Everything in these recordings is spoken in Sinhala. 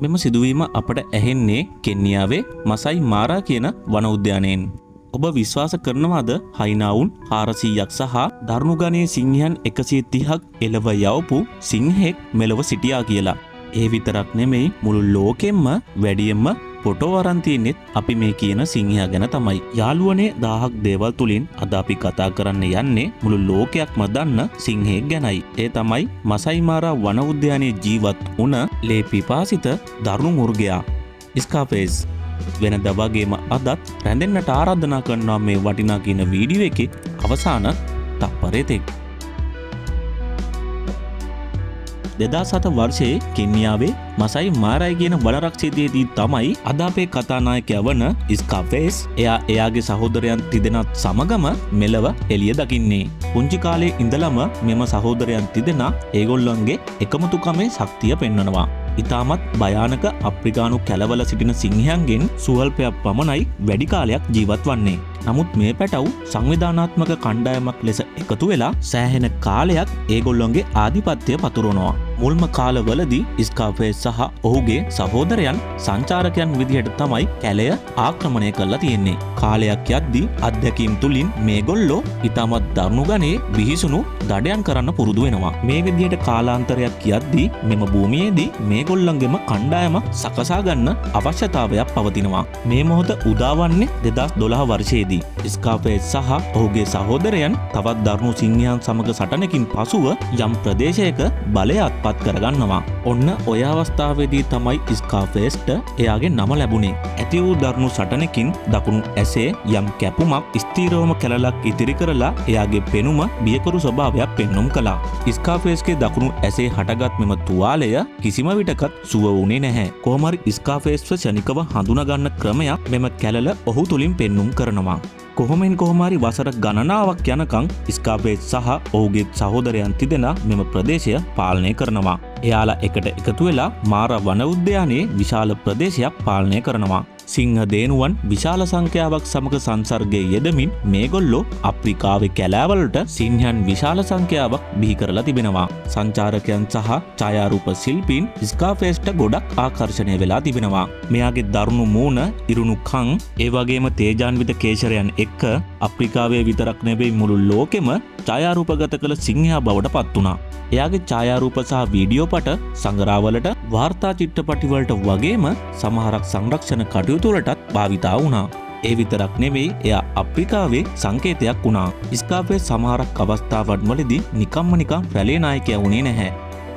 මෙම සිදුවීම අපට ඇහෙන්නේ කෙන්නියාවේ මසයි මාරා කියන වන උද්‍යානයෙන්. ඔබ විශ්වාස කරනවාද හයිනාවුන් 400ක් සහ දරුණු ගණයේ සිංහයන් 130ක් එළව යවපු සිංහෙක් මෙලොව සිටියා කියලා. ඒ විතරක් නෙමෙයි මුළු ලෝකෙම්ම වැඩියෙන්ම ෆොටෝ අරන් තියන්නෙත් අපි මේ කියන සිංහයා ගැන තමයි. යාළුවනේ 1000ක් දේවල් තුලින් අද අපි කතා කරන්න යන්නේ මුළු ලෝකයක්ම දන්න සිංහෙක් ගැනයි. ඒ තමයි මසයි මාරා වන උද්‍යානයේ ජීවත් වුණ ලේ පිපාසිත දරුණු මුර්ගයා ස්කාෆේස්. වෙනදා වගේම අදත් රැඳෙන්නට ආරාධනා කරනවා මේ වටිනා කියන වීඩියෝ එකේ අවසාන තප්පරේ තෙක්. 2007 වර්ෂයේ කෙන්නියාවේ මසයි මාරයි කියන වනරක්ෂිතයේදී තමයි අද අපේ කතානායකයා වන ස්කාෆේස් එයාගේ සහෝදරයන් තිදෙනත් සමගම මෙලව එළිය දකින්නේ. පුංචි කාලේ ඉඳලම මෙම සහෝදරයන් තිදෙනා ඒගොල්ලන්ගේ එකමුතුකමේ ශක්තිය පෙන්වනවා. ඉතාමත් භයානක අප්‍රිකානු කැලවල සිටින සිංහයන්ගෙන් සුවල්පයක් පමණයි වැඩි කාලයක් ජීවත් වන්නේ. නමුත් මේ පැටව් සංවිධානාත්මක කණ්ඩායමක් ලෙස එකතු වෙලා සෑහෙන කාලයක් ඒගොල්ලොන්ගේ ආධිපත්‍යය පතුරවනවා. මුල්ම කාලවලදී ස්කාෆේස් සහ ඔහුගේ සහෝදරයන් සංචාරකයන් විදිහට තමයි කැලය ආක්‍රමණය කරලා තියෙන්නේ. කාලයක් යද්දී අත්දැකීම් තුලින් මේගොල්ලෝ ඉතාමත් දරුණු ගණයේ බිහිසුණු දඩයන් කරන්න පුරුදු වෙනවා. මේ විදිහට කාලාන්තරයක් යද්දී මෙම භූමියේදී මේගොල්ලන්ගේම කණ්ඩායමක් සකසා ගන්න අවශ්‍යතාවයක් පවතිනවා. මේ මොහොත උදාවන්නේ 2012 වර්ෂයේදී. ස්කාෆේස් සහ ඔහුගේ සහෝදරයන් තවත් දරුණු සිංහයන් සමග සටනකින් පසුව යම් ප්‍රදේශයක බලය අත්පත් කරගන්නවා. ඔන්න ඔය අවස්ථාවේදී තමයි ස්කාෆේස්ට එයාගේ නම ලැබුණේ. ඇති වූ දරුණු සටනකින් දකුණු ඇසේ යම් කැපුමක් ස්ථීරවම කැලලක් ඉතිරි කරලා එයාගේ පෙනුම බියකරු ස්වභාවයක් පෙන්눔 කළා. ස්කාෆේස්ගේ දකුණු ඇසේ හටගත් මෙම තුවාලය කිසිම විටකත් සුව වුණේ නැහැ. කොහොම හරි ස්කාෆේස්ව ක්ෂණිකව හඳුනා ගන්න ක්‍රමයක් මෙම කැලල ඔහු තුලින් පෙන්눔 කරනවා. කොහොම හරි වසර ගණනාවක් යනකම් ස්කාෆේස් සහ ඔහුගේ සහෝදරයන් තිදෙනා මෙම ප්‍රදේශය පාලනය කරනවා. එයාලා එකට එකතු වෙලා මාරා වන උද්‍යානයේ විශාල ප්‍රදේශයක් පාලනය කරනවා. සිංහ දේනුවන් විශාල සංඛ්‍යාවක් සමග සංසර්ගයේ යෙදමින් මේගොල්ලෝ අප්‍රිකාවේ කැලෑවලට සිංහයන් විශාල සංඛ්‍යාවක් බිහි කරලා තිබෙනවා. සංචාරකයන් සහ ඡායාරූප ශිල්පීන් ස්කාෆේස්ට ගොඩක් ආකර්ෂණය වෙලා තිබෙනවා. මෙයාගේ දරුණු මූණ, ඉරුණු කන්, ඒ වගේම තේජාන්විත කේශරයන් එක්ක අප්‍රිකාවේ විතරක් නෙවෙයි මුළු ලෝකෙම ඡායාරූපගත කළ සිංහයා බවට පත් වුණා. එයාගේ ඡායාරූප සහ වීඩියෝ පට සංග්‍රහවලට, වාර්තා චිත්‍රපටිවලට වගේම සමහරක් සංරක්ෂණ කටයුතු වලටත් භාවිතා වුණා. ඒ විතරක් නෙවෙයි එයා අප්‍රිකාවේ සංකේතයක් වුණා. ස්කාෆේස් සමහරක් අවස්ථාවන් වලදී නිකම්ම රැළේ නායකයා වුණේ නැහැ.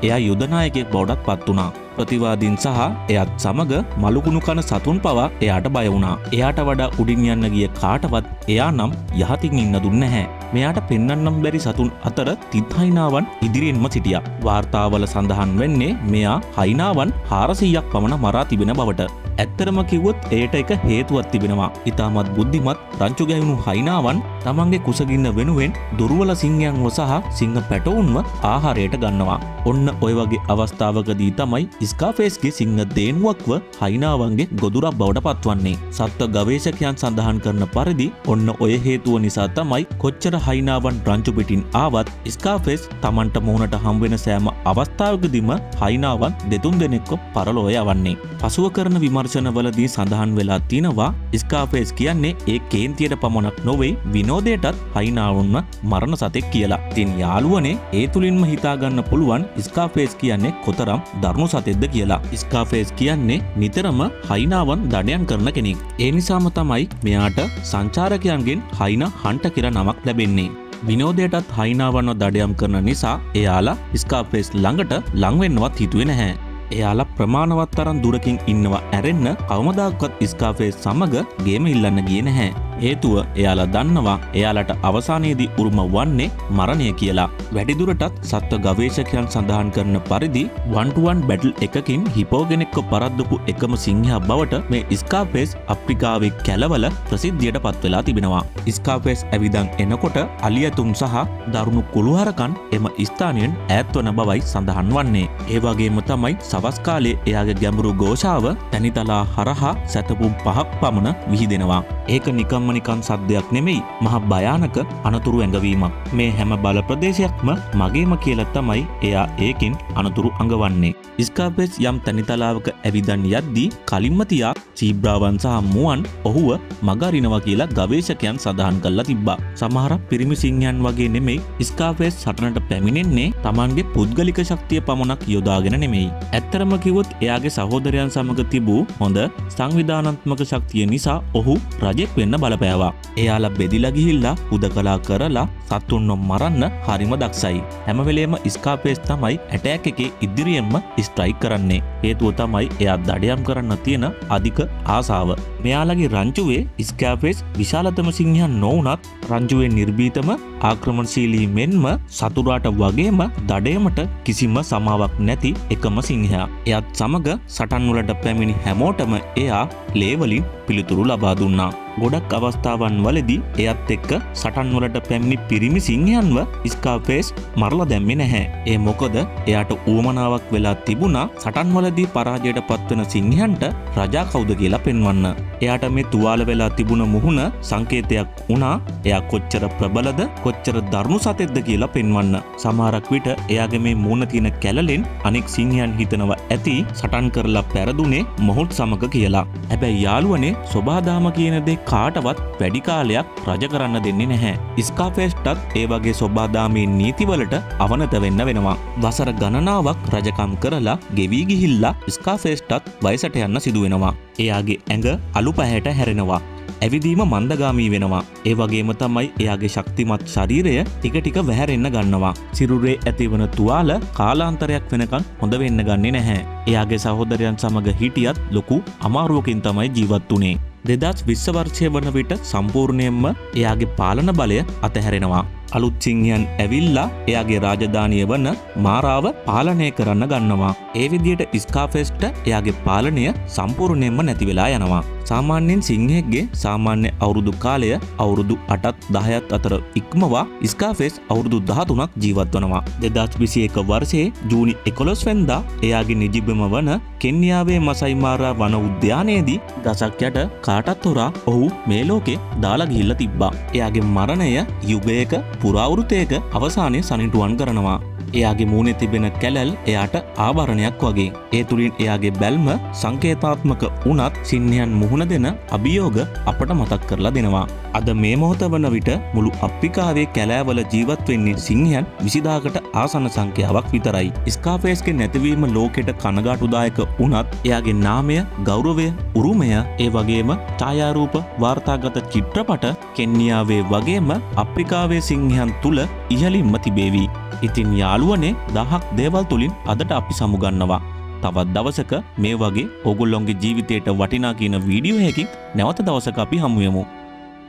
එයා යුද නායකයෙක් බවටත් පත් වුණා. ප්‍රතිවාදීන් සහ එයත් සමග මලුකුණු කන සතුන් පවා එයාට බය වුණා. එයාට වඩා උඩින් යන්න ගිය කාටවත් එයා නම් යහතින් ඉන්න දුන්නේ නැහැ. මෙයාට පෙන්වන්නම් බැරි සතුන් අතර තිත් හයිනාවන් ඉදිරියෙන්ම සිටියා. වාර්තාවල සඳහන් වෙන්නේ මෙයා හයිනාවන් 400ක් පමණ මරා තිබෙන බවට. ඇත්තරම කිව්වොත් එයට එක හේතුවක් තිබෙනවා. ඉතාමත් බුද්ධිමත් රංචු ගැහුණු හයිනාවන් තමන්ගේ කුසගින්න වෙනුවෙන් දුර්වල සිංහයන්ව සහ සිංහ පැටවුන්ව ආහාරයට ගන්නවා. ඔන්න ඔය වගේ අවස්ථාවකදී තමයි ස්කාෆේස්ගේ සිංහ දේනුවක්ව හයිනාවන්ගේ ගොදුරක් බවට පත්වන්නේ. සත්ත්ව ගවේෂකයන් සඳහන් කරන පරිදි ඔන්න ඔය හේතුව නිසා තමයි කොච්චර හයිනාවන් රංචු පිටින් ආවත් ස්කාෆේස් තමන්ට මුහුණට හම්බෙන සෑම අවස්ථාවකදීම හයිනාවන් දෙතුන් දෙනෙක්ව පරලොව යවන්නේ. පසුව කරන විමර්ශනවලදී සඳහන් වෙලා තිනවා ස්කාෆේස් කියන්නේ ඒ කේන්තියට පමණක් නොවේ විනෝදයටත් හයිනාවුන්ම මරණ සතෙක් කියලා. ඉතින් යාළුවනේ ඒ තුලින්ම හිතා ගන්න පුළුවන් ස්කාෆේස් කියන්නේ කොතරම් දරුණු සතෙක්ද කියලා. ස්කාෆේස් කියන්නේ නිතරම හයිනාවන් දඩයන් කරන කෙනෙක්. ඒ නිසාම තමයි මෙයාට සංචාරකයන්ගෙන් හයිනා හන්ට කියලා නමක් ලැබෙන්නේ. විනෝදයටත් හයිනාවන්ව දඩයම් කරන නිසා එයාලා ස්කාෆේස් ළඟට ලං වෙන්නවත් හිතුවේ නැහැ. එයාලා ප්‍රමාණවත් තරම් දුරකින් ඉන්නවා ඇරෙන්න කවමදාකවත් ස්කාෆේස් සමග ගේම ඉල්ලන්න ගියේ නැහැ. හේතුව එයාලා දන්නවා එයාලට අවසානයේදී උරුම වන්නේ මරණය කියලා. වැඩිදුරටත් සත්ත්ව ගවේෂකයන් සඳහන් කරන පරිදි 1-to-1 බැටල් එකකින් හිපෝගෙනෙක්ව පරද්දපු එකම සිංහයා බවට මේ ස්කාෆේස් අප්‍රිකාවේ කැලවල ප්‍රසිද්ධියට පත් වෙලා තිබෙනවා. ස්කාෆේස් ඇවිදන් එනකොට අලියතුන් සහ දරුණු කුළුහරකන් එම ස්ථානයෙන් ඈත්වන බවයි සඳහන් වන්නේ. ඒ වගේම තමයි සවස් කාලේ එයාගේ ගැඹුරු ഘോഷාව තනිතලා හරහා සැතපුම් 5ක් පමණ විහිදෙනවා. ඒක නිකම්ම නිකන් සද්දයක් නෙමෙයි මහ භයානක අනතුරු ඇඟවීමක්. මේ හැම බල ප්‍රදේශයක්ම මගේම කියලා තමයි එයා ඒකෙන් අනතුරු අඟවන්නේ. ස්කාපෙස් යම් තනිතලාවක ඇවිදන් යද්දී කලින්ම තියා සීබ්‍රාවන් සහ මුවන් ඔහුව මගහරිනවා කියලා ගවේෂකයන් සඳහන් කරලා තිබ්බා. සමහර පිරිමි සිංහයන් වගේ නෙමෙයි ස්කාපෙස් සටනට පැමිණෙන්නේ Tamanගේ පුද්ගලික ශක්තිය පමණක් යොදාගෙන නෙමෙයි. ඇත්තරම කිව්වොත් එයාගේ සහෝදරයන් සමග තිබූ හොඳ සංවිධානාත්මක ශක්තිය නිසා ඔහු රජෙක් වෙන්න බලපෑවා. එයාලා බෙදිලා ගිහිල්ලා උදකලා කරලා සතුන්ව මරන්න හරිම දක්ෂයි. හැම වෙලේම ස්කාපෙස් තමයි ඇටැක් එකේ ඉදිරියෙන්ම ස්ට්‍රයික් කරන්නේ. හේතුව තමයි එයා දඩයම් කරන්න තියෙන අධික ආසාව. මෙයාලගේ රංචුවේ ස්කාපෙස් විශාලතම සිංහයන් නොවුනත් රංචුවේ නිර්භීතම ආක්‍රමණශීලී මෙන්ම සතුරාට වගේම දඩයමට කිසිම සමාවක් නැති එකම සිංහයා. එයත් සමග සටන් වලට පැමිණි හැමෝටම එයා ලේවලින් පිළිතුරු ලබා දුන්නා. ගොඩක් අවස්ථාවන් වලදී එයත් එක්ක සටන් වලට පැමිණි පිරිමි සිංහයන්ව ස්කාපෙස් මරලා දැම්මේ නැහැ. ඒ මොකද එයාට ඌමනාවක් වෙලා තිබුණා සටන් වලදී පරාජයට පත්වන සිංහයන්ට රජා කවුද කියලා පෙන්වන්න. එයාට මේ තුවාල වෙලා තිබුණ මුහුණ සංකේතයක් වුණා එයා කොච්චර ප්‍රබලද කොච්චර දරුණු සතෙක්ද කියලා පෙන්වන්න. සමහරක් විට එයාගේ මේ මූණ තියෙන කැලලෙන් අනෙක් සිංහයන් හිතනවා ඇති සටන් කරලා පෙරදුනේ මොහොත් සමග කියලා. හැබැයි යාළුවනේ සොබාදාම කියන දේ කාටවත් වැඩි කාලයක් රජ කරන්න දෙන්නේ නැහැ. ස්කාපෙස්ටත් ඒ වගේ සොබාදාමේ නීතිවලට අවනත වෙන්න වෙනවා. වසර ගණනාවක් රජකම් කරලා ගෙවි ගිහිල්ලා ස්කාපෙස්ටත් වයසට යන්න සිදු වෙනවා. එයාගේ ඇඟ අලු පැහැයට හැරෙනවා. ඇවිදීම මන්දගාමී වෙනවා. ඒ වගේම තමයි එයාගේ ශක්තිමත් ශරීරය ටික ටික වැහැරෙන්න ගන්නවා. සිරුරේ ඇතිවන තුවාල කාලාන්තරයක් වෙනකන් හොඳ වෙන්න ගන්නේ නැහැ. එයාගේ සහෝදරයන් සමග හිටියත් ලොකු අමාරුවකින් තමයි ජීවත් වුනේ. 2020 වර්ෂය වන විට සම්පූර්ණයෙන්ම එයාගේ පාලන බලය අතහැරෙනවා. අලුත් සිංහයන් ඇවිල්ලා එයාගේ රාජධානිය වන මාරාව පාලනය කරන්න ගන්නවා. ඒ විදියට ස්කාපෙස්ට එයාගේ පාලනය සම්පූර්ණයෙන්ම නැති වෙලා යනවා. සාමාන්‍යයෙන් සිංහෙක්ගේ සාමාන්‍ය අවුරුදු කාලය අවුරුදු 8ත් 10ත් අතර ඉක්මවා ස්කාපෙස් අවුරුදු 13ක් ජීවත් වනවා. 2021 වර්ෂයේ ජූනි 11 වෙනිදා එයාගේ නිජබිම වන කෙන්යාවේ මසයි මාරා වන උද්‍යානයේදී දසක් යට කාටත් හොරා ඔහු මේ ලෝකේ දාලා ගිහිල්ලා තිබ්බා. එයාගේ මරණය යුගයක පුරාවෘතයක අවසානයේ සනිටුවන් කරනවා. එයාගේ මූණේ තිබෙන කැලල් එයාට ආවරණයක් වගේ. ඒ තුලින් එයාගේ බැල්ම සංකේතාත්මක වුණත් සිංහයන් මුහුණ දෙන අභියෝග අපට මතක් කරලා දෙනවා. අද මේ මොහොත වන විට මුළු අප්‍රිකාවේ කැලෑවල ජීවත් වෙන්නේ සිංහයන් 20000කට ආසන්න සංඛ්‍යාවක් විතරයි. ස්කාපෙස්ගේ නැතිවීම ලෝකෙට කනගාටුදායක වුණත් එයාගේ නාමය, ගෞරවය, උරුමය, ඒ වගේම ඡායාරූප වාර්තාගත චිත්‍රපට කෙන්යාවේ වගේම අප්‍රිකාවේ සිංහයන් තුල ඉහළින්ම තිබේවි. ඉතින් යාළුවනේ 1000ක් දේවල් තුලින් අදට අපි සමුගන්නවා. තවත් දවසක මේ වගේ ඕගොල්ලොන්ගේ ජීවිතයට වටිනා කියන වීඩියෝ එකකින් නැවත දවසක අපි හමු වෙමු.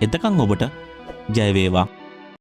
එතකන් ඔබට ජය වේවා.